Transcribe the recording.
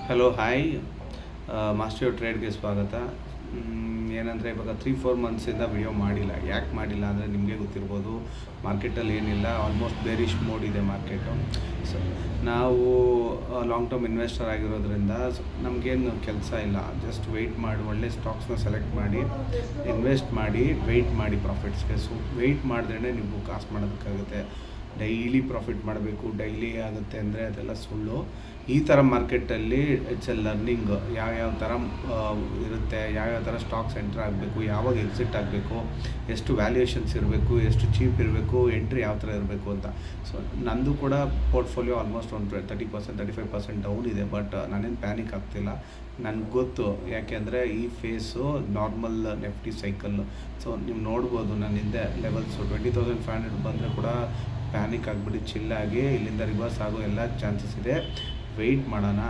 Hello hi master ಟ್ರೇಡ್ಗೆ ಸ್ವಾಗತ. ಏನಂದರೆ ಇವಾಗ 3-4 ಮಂತ್ಸಿಂದ ವಿಡಿಯೋ ಮಾಡಿಲ್ಲ. ಯಾಕೆ ಮಾಡಿಲ್ಲ ಅಂದರೆ ನಿಮಗೆ ಗೊತ್ತಿರ್ಬೋದು, ಮಾರ್ಕೆಟಲ್ಲಿ ಏನಿಲ್ಲ, ಆಲ್ಮೋಸ್ಟ್ ಬೇರಿಶ್ ಮೋಡ್ ಇದೆ ಮಾರ್ಕೆಟು. ಸೊ ನಾವು ಲಾಂಗ್ ಟರ್ಮ್ ಇನ್ವೆಸ್ಟರ್ ಆಗಿರೋದ್ರಿಂದ ನಮಗೇನು ಕೆಲಸ ಇಲ್ಲ, ಜಸ್ಟ್ ವೆಯ್ಟ್ ಮಾಡಿ ಒಳ್ಳೆ ಸ್ಟಾಕ್ಸ್ನ ಸೆಲೆಕ್ಟ್ ಮಾಡಿ ಇನ್ವೆಸ್ಟ್ ಮಾಡಿ ವೆಯ್ಟ್ ಮಾಡಿ ಪ್ರಾಫಿಟ್ಸ್ಗೆ. ಸೊ ವೆಯ್ಟ್ ಮಾಡಿದ್ರೆ ನೀವು ಕಾಸು ಮಾಡೋದಕ್ಕಾಗುತ್ತೆ. ಡೈಲಿ ಪ್ರಾಫಿಟ್ ಮಾಡಬೇಕು, ಡೈಲಿ ಆಗುತ್ತೆ ಅಂದರೆ ಅದೆಲ್ಲ ಸುಳ್ಳು. ಈ ಥರ ಮಾರ್ಕೆಟಲ್ಲಿ ಇಟ್ಸ್ ಎ ಲರ್ನಿಂಗ್. ಯಾವ್ಯಾವ ಥರ ಇರುತ್ತೆ, ಯಾವ್ಯಾವ ಥರ ಸ್ಟಾಕ್ಸ್ ಎಂಟ್ರ್ ಆಗಬೇಕು, ಯಾವಾಗ ಎಕ್ಸಿಟ್ ಆಗಬೇಕು, ಎಷ್ಟು ವ್ಯಾಲ್ಯೂಯೇಷನ್ಸ್ ಇರಬೇಕು, ಎಷ್ಟು ಚೀಪ್ ಇರಬೇಕು, ಎಂಟ್ರಿ ಯಾವ ಥರ ಇರಬೇಕು ಅಂತ. ಸೊ ನಂದು ಕೂಡ ಪೋರ್ಟ್ಫೋಲಿಯೋ ಆಲ್ಮೋಸ್ಟ್ ಒಂದು 30% 35% ಡೌನ್ ಇದೆ. ಬಟ್ ನಾನೇನು ಪ್ಯಾನಿಕ್ ಆಗ್ತಿಲ್ಲ, ನನಗೆ ಗೊತ್ತು. ಯಾಕೆಂದರೆ ಈ ಫೇಸು ನಾರ್ಮಲ್ ನೆಫ್ಟಿ ಸೈಕಲ್ಲು. ಸೊ ನೀವು ನೋಡ್ಬೋದು ನನ್ನ ಹಿಂದೆ ಲೆವೆಲ್ಸು 20,500 ಬಂದರೆ ಕೂಡ ಪ್ಯಾನಿಕ್ ಆಗಿಬಿಟ್ಟು ಚಿಲ್ಲಾಗಿ ಇಲ್ಲಿಂದ ರಿವರ್ಸ್ ಆಗೋ ಎಲ್ಲ ಚಾನ್ಸಸ್ ಇದೆ. ವೆಯ್ಟ್ ಮಾಡೋಣ.